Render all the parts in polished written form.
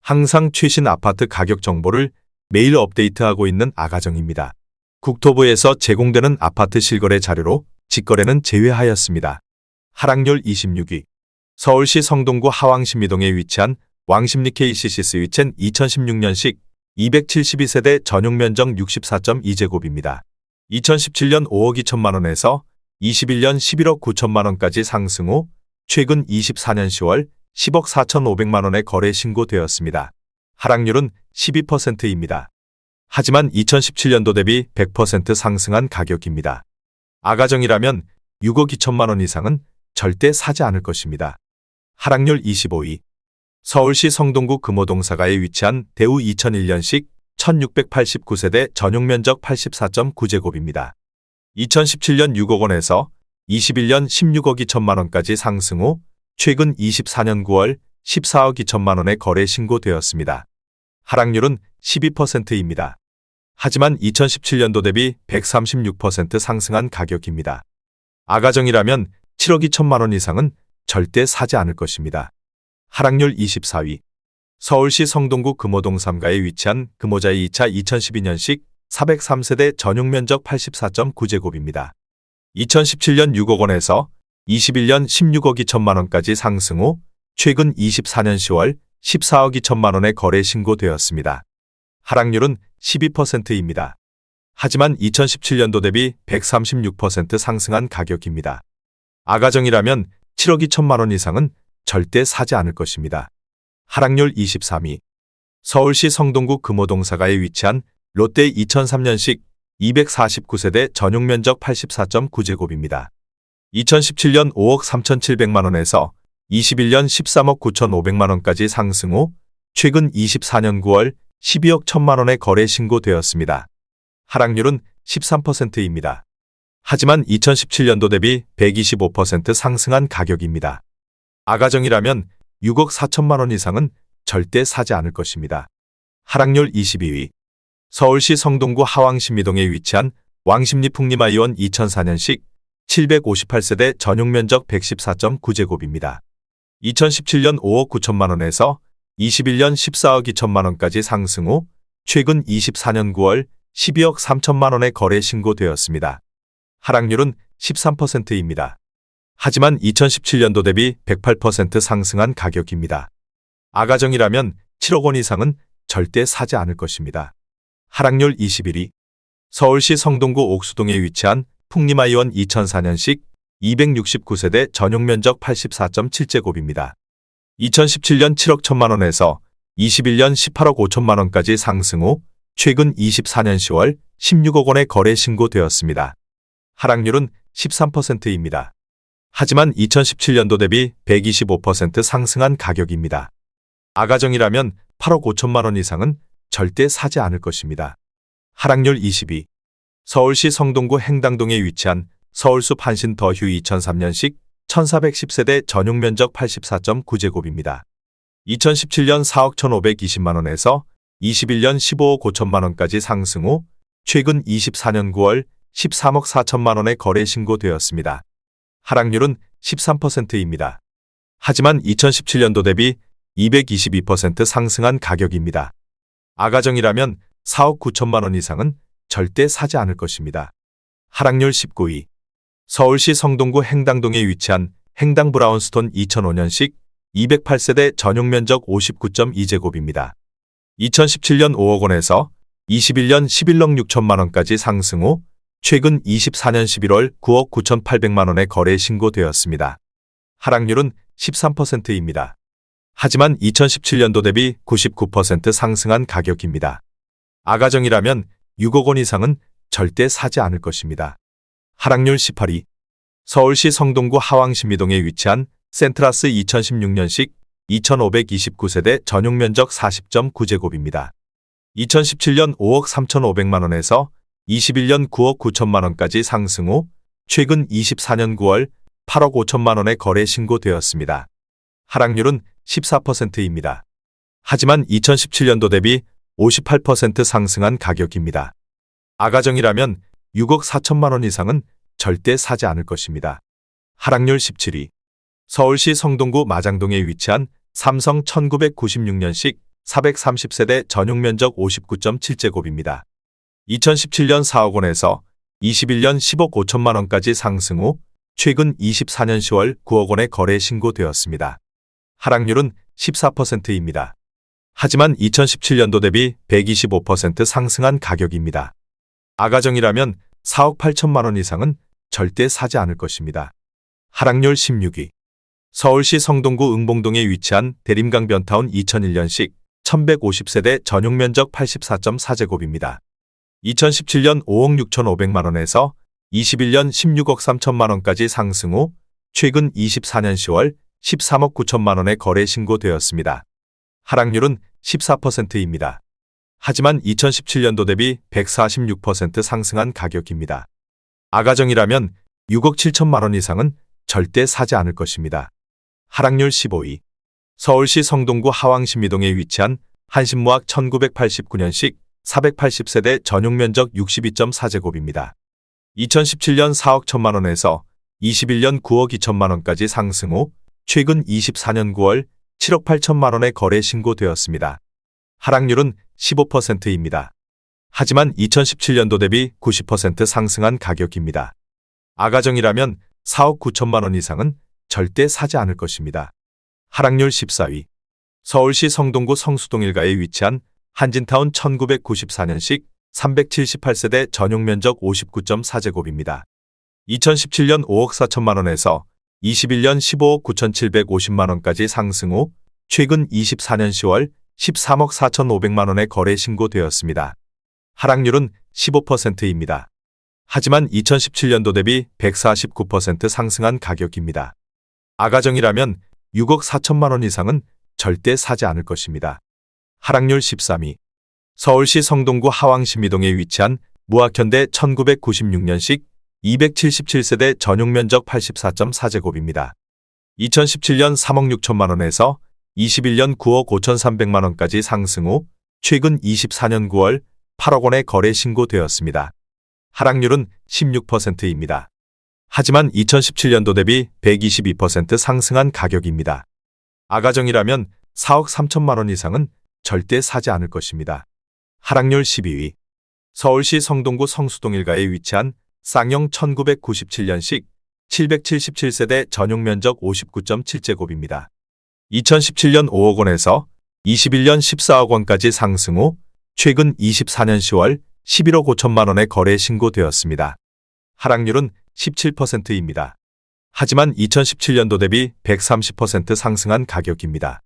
항상 최신 아파트 가격 정보를 매일 업데이트하고 있는 아가정입니다. 국토부에서 제공되는 아파트 실거래 자료로 직거래는 제외하였습니다. 하락률 26위. 서울시 성동구 하왕신미동에 위치한 왕십리 KCC 스위첸 2016년식 272세대 전용 면적 64.2제곱입니다. 2017년 5억 2천만 원에서 21년 11억 9천만 원까지 상승 후 최근 24년 10월 10억 4,500만 원에 거래 신고되었습니다. 하락률은 12%입니다. 하지만 2017년도 대비 100% 상승한 가격입니다. 아가정이라면 6억 2천만 원 이상은 절대 사지 않을 것입니다. 하락률 25위. 서울시 성동구 금호동사가에 위치한 대우 2001년식 1689세대 전용 면적 84.9제곱입니다. 2017년 6억 원에서 21년 16억 2천만 원까지 상승 후 최근 24년 9월 14억 2천만 원에 거래 신고되었습니다. 하락률은 12%입니다. 하지만 2017년도 대비 136% 상승한 가격입니다. 아가정이라면 7억 2천만 원 이상은 절대 사지 않을 것입니다. 하락률 24위. 서울시 성동구 금호동 3가에 위치한 금호자이 2차 2012년식 403세대 전용 면적 84.9제곱입니다. 2017년 6억 원에서 21년 16억 2천만 원까지 상승 후 최근 24년 10월 14억 2천만 원에 거래 신고되었습니다. 하락률은 12%입니다. 하지만 2017년도 대비 136% 상승한 가격입니다. 아가정이라면 7억 2천만 원 이상은 절대 사지 않을 것입니다. 하락률 23위. 서울시 성동구 금호동사가에 위치한 롯데 2003년식 249세대 전용 면적 84.9제곱입니다. 2017년 5억 3,700만 원에서 21년 13억 9,500만 원까지 상승 후 최근 24년 9월 12억 1천만 원에 거래 신고되었습니다. 하락률은 13%입니다. 하지만 2017년도 대비 125% 상승한 가격입니다. 아가정이라면 6억 4천만 원 이상은 절대 사지 않을 것입니다. 하락률 22위. 서울시 성동구 하왕신미동에 위치한 왕십리 풍림아이원 2004년식 758세대 전용 면적 114.9제곱입니다. 2017년 5억 9천만 원에서 21년 14억 2천만 원까지 상승 후 최근 24년 9월 12억 3천만 원에 거래 신고되었습니다. 하락률은 13%입니다. 하지만 2017년도 대비 108% 상승한 가격입니다. 아가정이라면 7억 원 이상은 절대 사지 않을 것입니다. 하락률 21위. 서울시 성동구 옥수동에 위치한 풍림아이원 2004년식 269세대 전용 면적 84.7제곱입니다. 2017년 7억 1천만 원에서 21년 18억 5천만 원까지 상승 후 최근 24년 10월 16억 원에 거래 신고되었습니다. 하락률은 13%입니다. 하지만 2017년도 대비 125% 상승한 가격입니다. 아가정이라면 8억 5천만 원 이상은 절대 사지 않을 것입니다. 하락률 22. 서울시 성동구 행당동에 위치한 서울숲 한신 더휴 2003년식 1410세대 전용 면적 84.9제곱입니다. 2017년 4억 1,520만 원에서 21년 15억 5천만 원까지 상승 후 최근 24년 9월 13억 4천만 원에 거래 신고되었습니다. 하락률은 13%입니다. 하지만 2017년도 대비 222% 상승한 가격입니다. 아가정이라면 4억 9천만 원 이상은 절대 사지 않을 것입니다. 하락률 19위. 서울시 성동구 행당동에 위치한 행당 브라운스톤 2005년식 208세대 전용 면적 59.2제곱입니다. 2017년 5억 원에서 21년 11억 6천만 원까지 상승 후 최근 24년 11월 9억 9,800만 원에 거래 신고되었습니다. 하락률은 13%입니다. 하지만 2017년도 대비 99% 상승한 가격입니다. 아가정이라면 6억 원 이상은 절대 사지 않을 것입니다. 하락률 18위. 서울시 성동구 하왕신미동에 위치한 센트라스 2016년식 2529세대 전용 면적 40.9제곱입니다. 2017년 5억 3,500만 원에서 21년 9억 9천만 원까지 상승 후 최근 24년 9월 8억 5천만 원에 거래 신고되었습니다. 하락률은 14%입니다. 하지만 2017년도 대비 58% 상승한 가격입니다. 아가정이라면 6억 4천만 원 이상은 절대 사지 않을 것입니다. 하락률 17위. 서울시 성동구 마장동에 위치한 삼성 1996년식 430세대 전용 면적 59.7제곱입니다. 2017년 4억 원에서 21년 10억 5천만 원까지 상승 후 최근 24년 10월 9억 원에 거래 신고되었습니다. 하락률은 14%입니다. 하지만 2017년도 대비 125% 상승한 가격입니다. 아가정이라면 4억 8천만 원 이상은 절대 사지 않을 것입니다. 하락률 16위. 서울시 성동구 응봉동에 위치한 대림강 변타운 2001년식 1150세대 전용 면적 84.4제곱입니다. 2017년 5억 6,500만 원에서 21년 16억 3천만 원까지 상승 후 최근 24년 10월 13억 9천만 원에 거래 신고되었습니다. 하락률은 14%입니다. 하지만 2017년도 대비 146% 상승한 가격입니다. 아가정이라면 6억 7천만 원 이상은 절대 사지 않을 것입니다. 하락률 15위. 서울시 성동구 하왕신미동에 위치한 한신무학 1989년식 480세대 전용 면적 62.4제곱입니다. 2017년 4억 1천만 원에서 21년 9억 2천만 원까지 상승 후 최근 24년 9월 7억 8천만 원에 거래 신고되었습니다. 하락률은 15%입니다. 하지만 2017년도 대비 90% 상승한 가격입니다. 아가정이라면 4억 9천만 원 이상은 절대 사지 않을 것입니다. 하락률 14위. 서울시 성동구 성수동 일가에 위치한 한진타운 1994년식 378세대 전용 면적 59.4제곱입니다. 2017년 5억 4천만 원에서 21년 15억 9,750만 원까지 상승 후 최근 24년 10월 13억 4,500만 원에 거래 신고되었습니다. 하락률은 15%입니다. 하지만 2017년도 대비 149% 상승한 가격입니다. 아가정이라면 6억 4천만 원 이상은 절대 사지 않을 것입니다. 하락률 13위. 서울시 성동구 하왕신미동에 위치한 무학현대 1996년식 277세대 전용 면적 84.4제곱입니다. 2017년 3억 6천만 원에서 21년 9억 5,300만 원까지 상승 후 최근 24년 9월 8억 원에 거래 신고되었습니다. 하락률은 16%입니다. 하지만 2017년도 대비 122% 상승한 가격입니다. 아가정이라면 4억 3천만 원 이상은 절대 사지 않을 것입니다. 하락률 12위. 서울시 성동구 성수동 일가에 위치한 쌍용 1997년식 777세대 전용 면적 59.7제곱입니다. 2017년 5억 원에서 21년 14억 원까지 상승 후 최근 24년 10월 11억 5천만 원에 거래 신고되었습니다. 하락률은 17%입니다. 하지만 2017년도 대비 130% 상승한 가격입니다.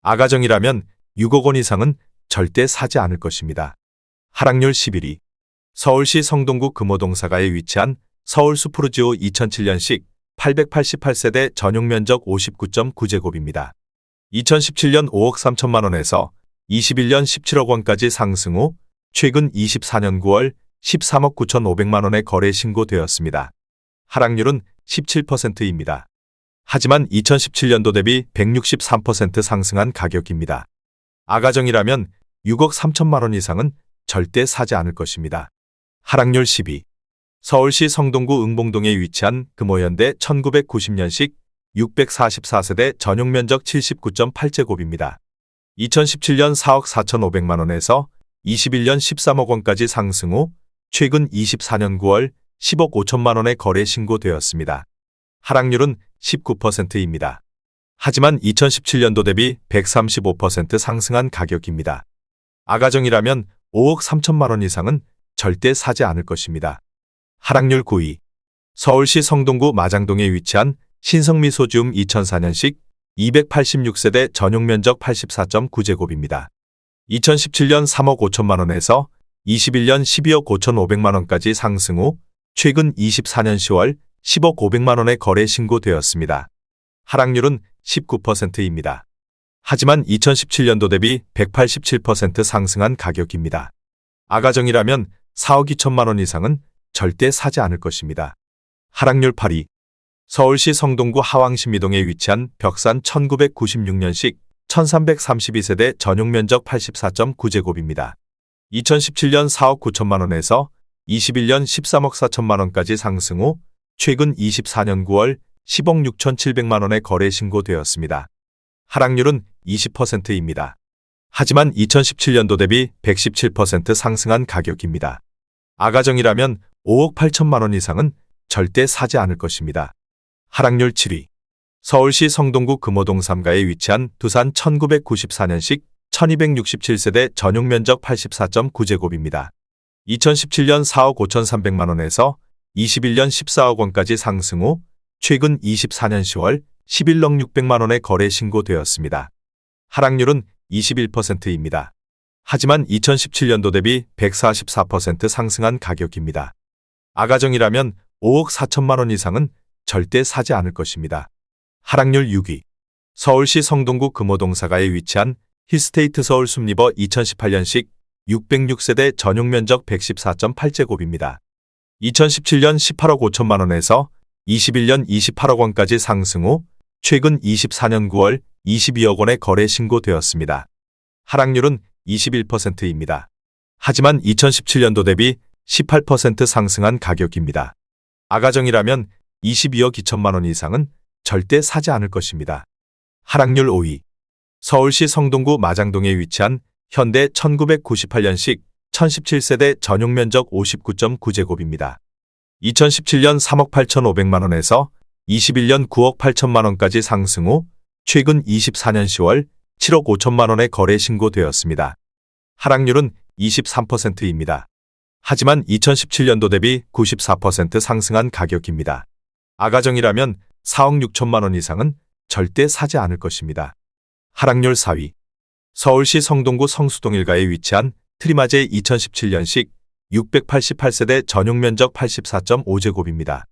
아가정이라면 6억 원 이상은 절대 사지 않을 것입니다. 하락률 11위. 서울시 성동구 금호동사가에 위치한 서울수프루지오 2007년식 888세대 전용 면적 59.9제곱입니다. 2017년 5억 3천만 원에서 21년 17억 원까지 상승 후 최근 24년 9월 13억 9,500만 원에 거래 신고되었습니다. 하락률은 17%입니다. 하지만 2017년도 대비 163% 상승한 가격입니다. 아가정이라면 6억 3천만 원 이상은 절대 사지 않을 것입니다. 하락률 10위. 서울시 성동구 응봉동에 위치한 금호현대 1990년식 644세대 전용 면적 79.8제곱입니다. 2017년 4억 4,500만 원에서 21년 13억 원까지 상승 후 최근 24년 9월 10억 5천만 원에 거래 신고되었습니다. 하락률은 19%입니다. 하지만 2017년도 대비 135% 상승한 가격입니다. 아가정이라면 5억 3천만 원 이상은 절대 사지 않을 것입니다. 하락률 9위. 서울시 성동구 마장동에 위치한 신성미소지움 2004년식 286세대 전용 면적 84.9제곱입니다. 2017년 3억 5천만 원에서 21년 12억 5,500만 원까지 상승 후 최근 24년 10월 10억 500만 원에 거래 신고되었습니다. 하락률은 19%입니다. 하지만 2017년도 대비 187% 상승한 가격입니다. 아가정이라면 4억 2천만 원 이상은 절대 사지 않을 것입니다. 하락률 8위. 서울시 성동구 하왕신미동에 위치한 벽산 1996년식 1332세대 전용 면적 84.9제곱입니다. 2017년 4억 9천만 원에서 21년 13억 4천만 원까지 상승 후 최근 24년 9월 10억 6,700만 원에 거래 신고되었습니다. 하락률은 20%입니다. 하지만 2017년도 대비 117% 상승한 가격입니다. 아가정이라면 5억 8천만 원 이상은 절대 사지 않을 것입니다. 하락률 7위. 서울시 성동구 금호동 3가에 위치한 두산 1994년식 1267세대 전용 면적 84.9제곱입니다. 2017년 4억 5,300만 원에서 21년 14억 원까지 상승 후 최근 24년 10월 11억 600만 원에 거래 신고되었습니다. 하락률은 21%입니다. 하지만 2017년도 대비 144% 상승한 가격입니다. 아가정이라면 5억 4천만 원 이상은 절대 사지 않을 것입니다. 하락률 6위. 서울시 성동구 금호동 4가에 위치한 힐스테이트 서울 숲리버 2018년식 606세대 전용 면적 114.8제곱입니다. 2017년 18억 5천만 원에서 21년 28억 원까지 상승 후 최근 24년 9월 22억 원에 거래 신고되었습니다. 하락률은 21%입니다. 하지만 2017년도 대비 18% 상승한 가격입니다. 아가정이라면 22억 2천만 원 이상은 절대 사지 않을 것입니다. 하락률 5위. 서울시 성동구 마장동에 위치한 현대 1998년식 1017세대 전용 면적 59.9제곱입니다. 2017년 3억 8,500만 원에서 21년 9억 8천만 원까지 상승 후 최근 24년 10월 7억 5천만 원에 거래 신고되었습니다. 하락률은 23%입니다. 하지만 2017년도 대비 94% 상승한 가격입니다. 아가정이라면 4억 6천만 원 이상은 절대 사지 않을 것입니다. 하락률 4위. 서울시 성동구 성수동 1가에 위치한 트리마제 2017년식 688세대 전용 면적 84.5제곱입니다.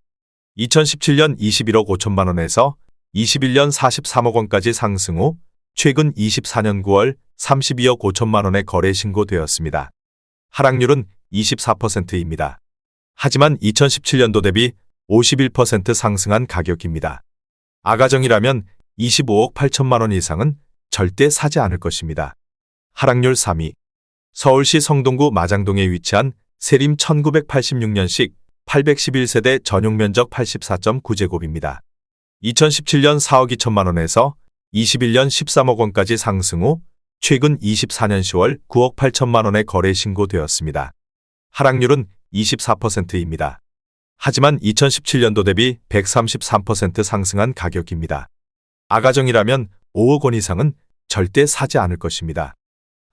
2017년 21억 5천만 원에서 21년 43억 원까지 상승 후 최근 24년 9월 32억 5천만 원에 거래 신고되었습니다. 하락률은 24%입니다. 하지만 2017년도 대비 51% 상승한 가격입니다. 아가정이라면 25억 8천만 원 이상은 절대 사지 않을 것입니다. 하락률 3위. 서울시 성동구 마장동에 위치한 세림 1986년식 811세대 전용 면적 84.9제곱입니다. 2017년 4억 2천만 원에서 21년 13억 원까지 상승 후 최근 24년 10월 9억 8천만 원에 거래 신고되었습니다. 하락률은 24%입니다. 하지만 2017년도 대비 133% 상승한 가격입니다. 아가정이라면 5억 원 이상은 절대 사지 않을 것입니다.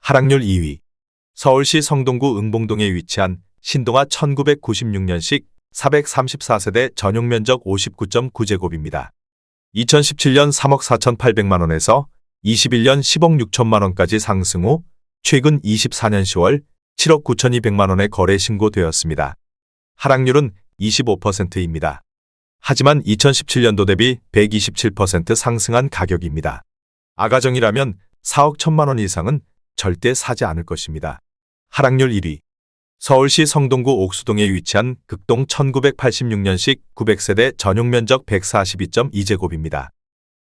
하락률 2위. 서울시 성동구 응봉동에 위치한 신동아 1996년식 434세대 전용 면적 59.9제곱입니다. 2017년 3억 4,800만 원에서 21년 10억 6천만 원까지 상승 후 최근 24년 10월 7억 9,200만 원에 거래 신고되었습니다. 하락률은 25%입니다. 하지만 2017년도 대비 127% 상승한 가격입니다. 아가정이라면 4억 1천만 원 이상은 절대 사지 않을 것입니다. 하락률 1위. 서울시 성동구 옥수동에 위치한 극동 1986년식 900세대 전용 면적 142.2제곱입니다.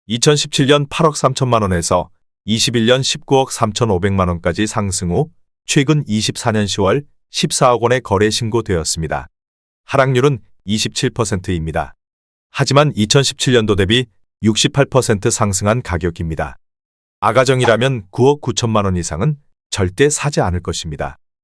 2017년 8억 3천만 원에서 21년 19억 3,500만 원까지 상승 후 최근 24년 10월 14억 원에 거래 신고되었습니다. 하락률은 27%입니다. 하지만 2017년도 대비 68% 상승한 가격입니다. 아가정이라면 9억 9천만 원 이상은 절대 사지 않을 것입니다.